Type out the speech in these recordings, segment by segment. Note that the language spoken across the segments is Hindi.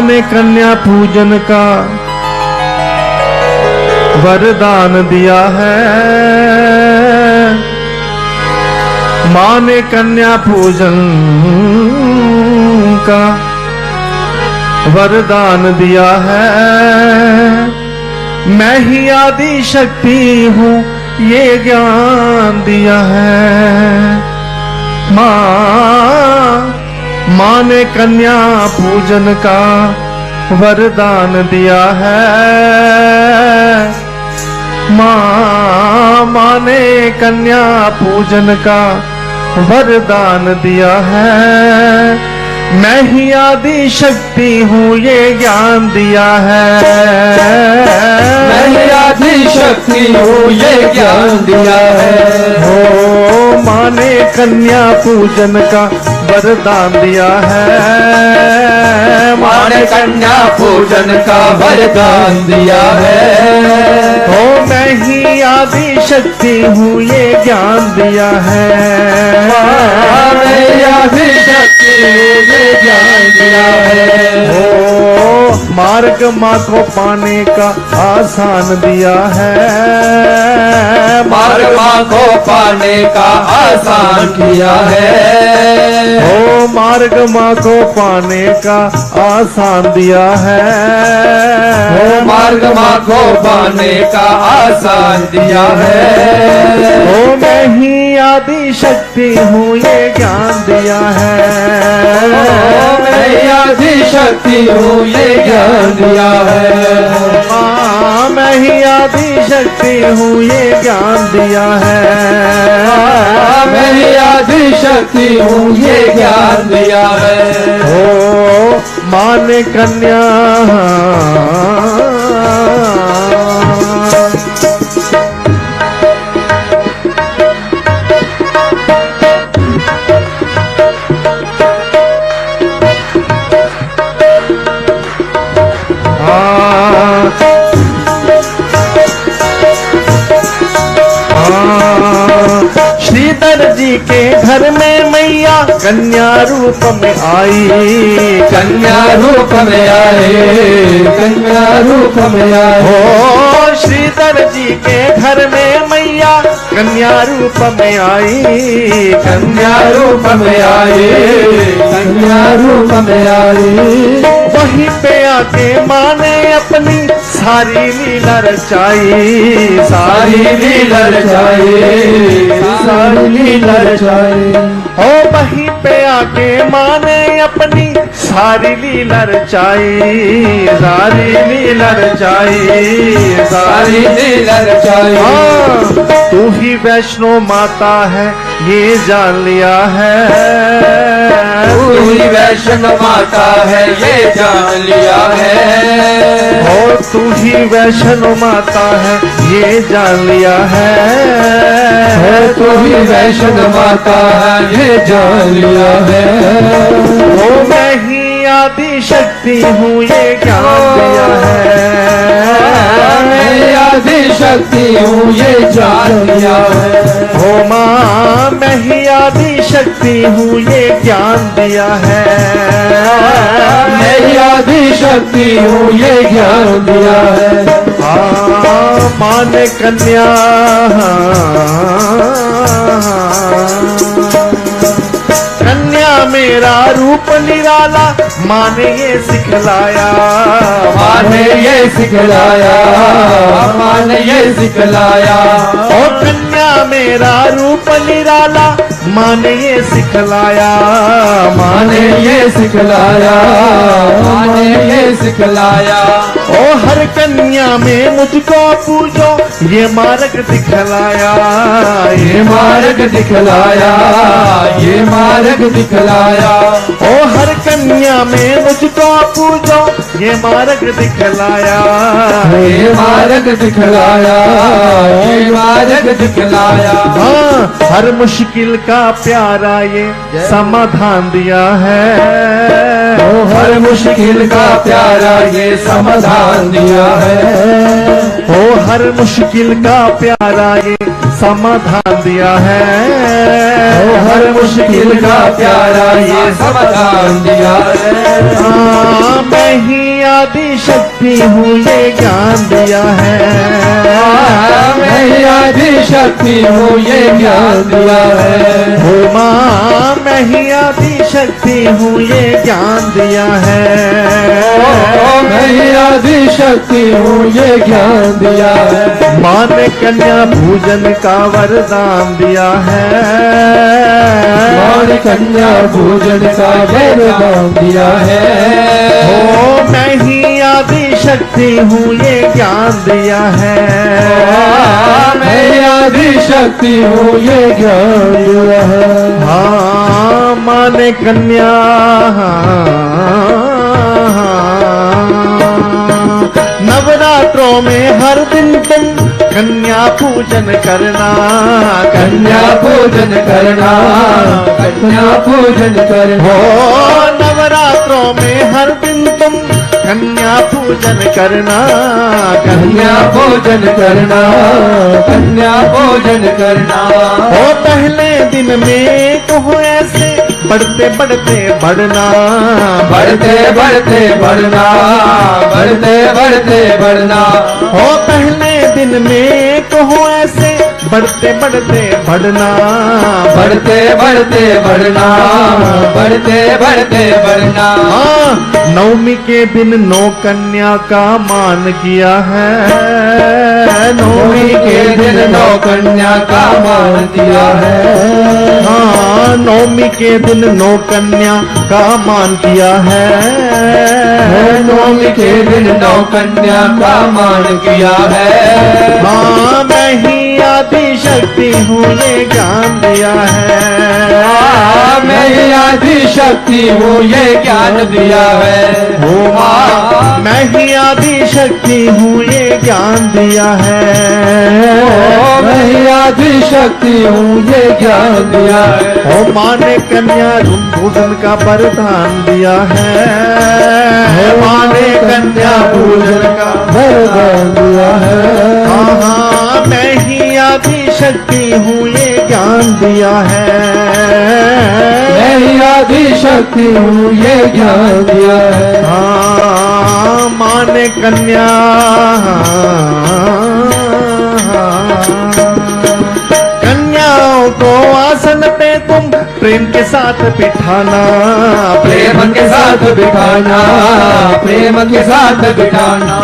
माँ ने कन्या पूजन का वरदान दिया है। माँ ने कन्या पूजन का वरदान दिया है। मैं ही आदि शक्ति हूँ ये ज्ञान दिया है। माँ ने कन्या पूजन का वरदान दिया है। माँ ने कन्या पूजन का वरदान दिया है। मैं ही आदि शक्ति हूँ ये ज्ञान दिया है। मैं ही आदि शक्ति हूँ ये ज्ञान दिया है। हो माँ ने कन्या पूजन का वरदान दिया है। माँ ने कन्या पूजन का वरदान दिया है। हो मैं ही आदि शक्ति हूँ ये ज्ञान दिया है। मैं आदि शक्ति हूँ ये ज्ञान दिया है। हो मार्ग माँ को पाने का आसान दिया है। मार्ग माँ को पाने का आसान किया है। हो मार्ग माँ को पाने का आसान दिया है। हो मार्ग माँ को पाने का आसान दिया है। हो मैं ही आदि शक्ति हूँ ये ज्ञान दिया है। मैं आदि शक्ति हूँ ये ज्ञान दिया है। माँ मैं ही आदि शक्ति हूँ ये ज्ञान दिया है। मैं आदि शक्ति हूँ ये ज्ञान दिया है। हो माँ ने कन्या श्रीधर जी के घर में मैया कन्या रूप में आई। कन्या रूप में आए। कन्या रूप में आए। हो श्रीधर जी के घर में मैया कन्या रूप में आई। कन्या रूप में आए। कन्या रूप में आए। वहीं पे आके माँ ने अपनी सारी लीला रचाई। सारी लीला रचाई। सारी लीला रचाई। हो वहीं पे आके माँ ने अपनी सारी लीला रचाई। सारी लीला रचाई। सारी लीला रचाई। हाँ तू ही वैष्णो माता है ये जान लिया है। तू ही वैष्णो माता है ये जान लिया है। हो तू ही वैष्णो माता है ये जान लिया है। हो तू ही वैष्णो माता है ये जान लिया है। हो मैं ही आदि शक्ति हूँ ये ज्ञान दिया है। मैं आदि शक्ति हूँ ये जान लिया है। हो माँ मैं ही आदि शक्ति हूँ ये ज्ञान दिया है। मैं आदि शक्ति हूँ ये ज्ञान दिया है। हाँ माँ ने कन्या कन्या मेरा रूप निराला माँ ने ये सिखलाया। माँ ने ये सिखलाया। माँ ने ये सिखलाया। ओ कन्या मेरा रूप निराला माँ ने ये सिखलाया। माँ ने ये सिखलाया। माँ ने ये सिखलाया। ओ हर कन्या में मुझको पूजो ये मार्ग दिखलाया। ये मार्ग दिखलाया। ये मार्ग दिखलाया। ओ हर कन्या में मुझको पूजो ये मार्ग दिखलाया। ये मार्ग दिखलाया। ये मार्ग दिखलाया। हाँ हर मुश्किल का प्यारा ये समाधान दिया है। ओ हर मुश्किल का प्यारा ये समाधान दिया है। ओ हर मुश्किल का प्यारा ये समाधान दिया है। ओ हर मुश्किल का प्यारा ये समाधान दिया है। हाँ मैं मैं ही आदि शक्ति हूँ ये ज्ञान दिया है। मैं ही आदि शक्ति हूँ ये ज्ञान दिया है। हो माँ मैं ही आदि शक्ति हूँ ये ज्ञान दिया है। मैं ही आदि शक्ति हूँ ये ज्ञान दिया है। माँ ने कन्या पूजन का वरदान दिया है। माँ ने कन्या पूजन का वरदान दिया है। हो मैं ही आदि शक्ति हूँ ये ज्ञान दिया है। मैं ही आदि शक्ति हूँ ये ज्ञान दिया है। हाँ माँ ने कन्या नवरात्रों में हर दिन तुम कन्या पूजन करना। कन्या पूजन करना, कन्या पूजन करना। हो नवरात्रों में हर दिन तुम कन्या पूजन करना। कन्या पूजन करना, कन्या पूजन करना। हो पहले दिन में कहो ऐसे बढ़ते बढ़ते बढ़ना। बढ़ते बढ़ते बढ़ना, बढ़ते बढ़ते बढ़ना। हो पहले दिन में कहो ऐसे बढ़ते बढ़ते बढ़ना। बढ़ते बढ़ते बढ़ना, बढ़ते बढ़ते बढ़ना। हाँ नवमी के दिन नौ कन्या का मान किया है। नवमी के दिन नौ कन्या का मान दिया है। हाँ नवमी के दिन नौ कन्या का मान किया है। नवमी के दिन नौ कन्या का मान किया है। हाँ मैं ही आदि शक्ति हूँ ये ज्ञान दिया है। मैं ही आदि शक्ति हूँ ये ज्ञान दिया है। हो माँ मैं ही आदि शक्ति हूँ ये ज्ञान दिया है। मैं ही आदि शक्ति हूँ ये ज्ञान दिया है। हो माँ ने कन्या पूजन का वरदान दिया है। माँ ने कन्या पूजन का वरदान दिया है। हाँ मैं ही आदि शक्ति हूँ ये ज्ञान दिया है। मैं ही आदि शक्ति हूँ ये ज्ञान दिया है। हाँ माँ ने कन्या कन्याओं को आसन पे तुम प्रेम के साथ बिठाना। प्रेम के साथ बिठाना, प्रेम के साथ बिठाना।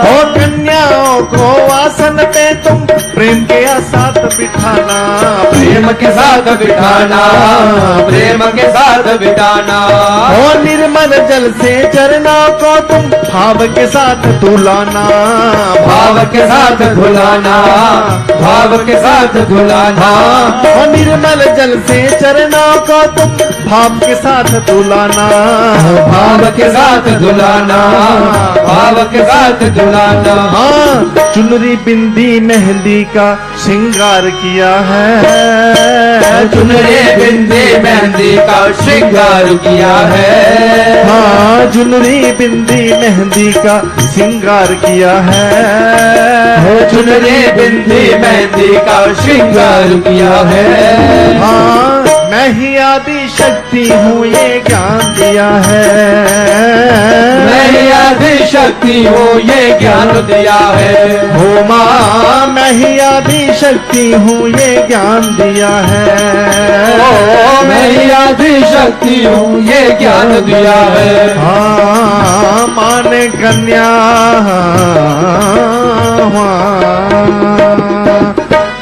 हो कन्याओं को आसन पे तुम प्रेम के साथ बिठाना। प्रेम के साथ बिठाना, प्रेम के साथ बिठाना। हो निर्मल जल से चरना को तुम भाव के साथ धुलाना। भाव के साथ धुलाना, भाव के साथ धुलाना। हो निर्मल जल से चरना को तुम भाव के साथ धुलाना। भाव के साथ धुलाना, भाव के साथ धुलाना। हाँ चुनरी बिंदी मेहंदी का श्रृंगार किया है। चुनरी बिंदी मेहंदी का श्रृंगार किया है। हाँ चुनरी बिंदी मेहंदी का श्रृंगार किया है। चुनरी बिंदी मेहंदी का श्रृंगार किया है। हाँ मैं ही आदि शक्ति हूँ ये ज्ञान दिया है। मैं ही आदि शक्ति हूँ ये ज्ञान दिया है। हो माँ मैं ही आदि शक्ति हूँ ये ज्ञान दिया है। मैं ही आदि शक्ति हूँ ये ज्ञान दिया है। हाँ माँ ने कन्या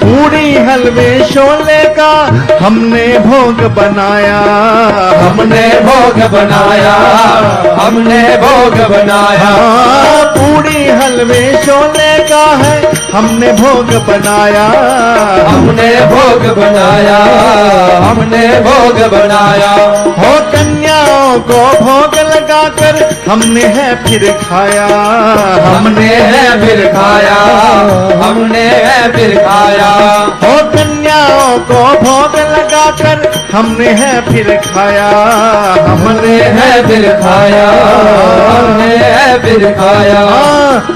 पूरी हलवे शोले का हमने भोग बनाया। हमने भोग बनाया, हमने भोग बनाया। पूरी हलवे शोले का है हमने भोग बनाया। हमने भोग बनाया, हमने भोग बनाया। हो कन्याओं को भोग लगाकर हमने है फिर खाया। हमने है फिर खाया, हमने है फिर खाया। हो कन्याओं को भोग लगाकर हमने है फिर खाया। हमने है फिर खाया, हमने है फिर खाया।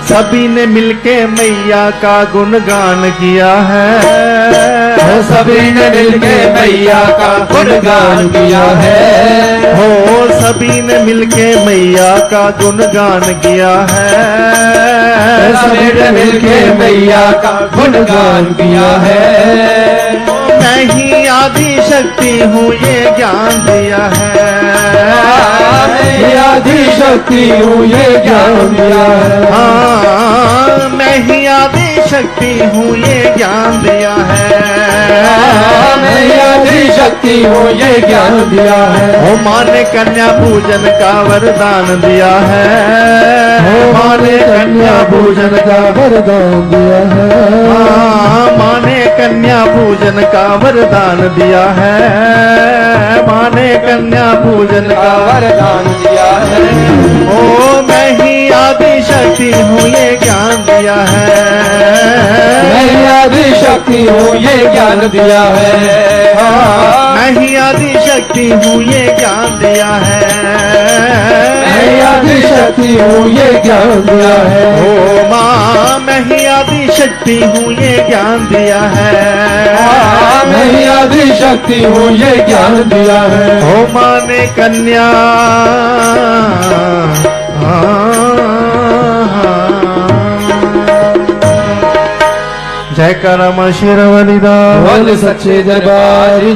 सभी ने मिलके मैया का गुणगान किया है। सभी ने मिलके मैया का गुणगान किया है। हो सभी ने मिलके मैया का गुणगान किया है। सभी ने मिलके मैया का गुणगान किया है। मैं ही आदि शक्ति हूँ ये ज्ञान दिया है। मैं आदि शक्ति हूँ ये ज्ञान दिया है। हाँ, मैं ही आदि शक्ति हूँ ये ज्ञान दिया है। मैं आदि शक्ति हूँ ये ज्ञान दिया है। ओ माँ ने कन्या पूजन का वरदान दिया है। माँ ने कन्या पूजन का वरदान दिया है। हाँ, माँ ने कन्या पूजन का वरदान दिया है। माँ ने कन्या पूजन का वरदान दिया है। ओ मैं ही आदि शक्ति हूँ ये ज्ञान दिया है। मैं आदि शक्ति हूँ ये ज्ञान दिया है। मैं ही आदि शक्ति हूँ ये ज्ञान दिया है। मैं आदि शक्ति हूँ ये ज्ञान दिया है। ओ माँ मैं ही आदि शक्ति हूँ ये ज्ञान दिया है। मैं आदि शक्ति हूँ ये ज्ञान दिया है। ओ माँ ने कन्या जयकारा माँ शेरावाली दा बोल सच्चे दरबार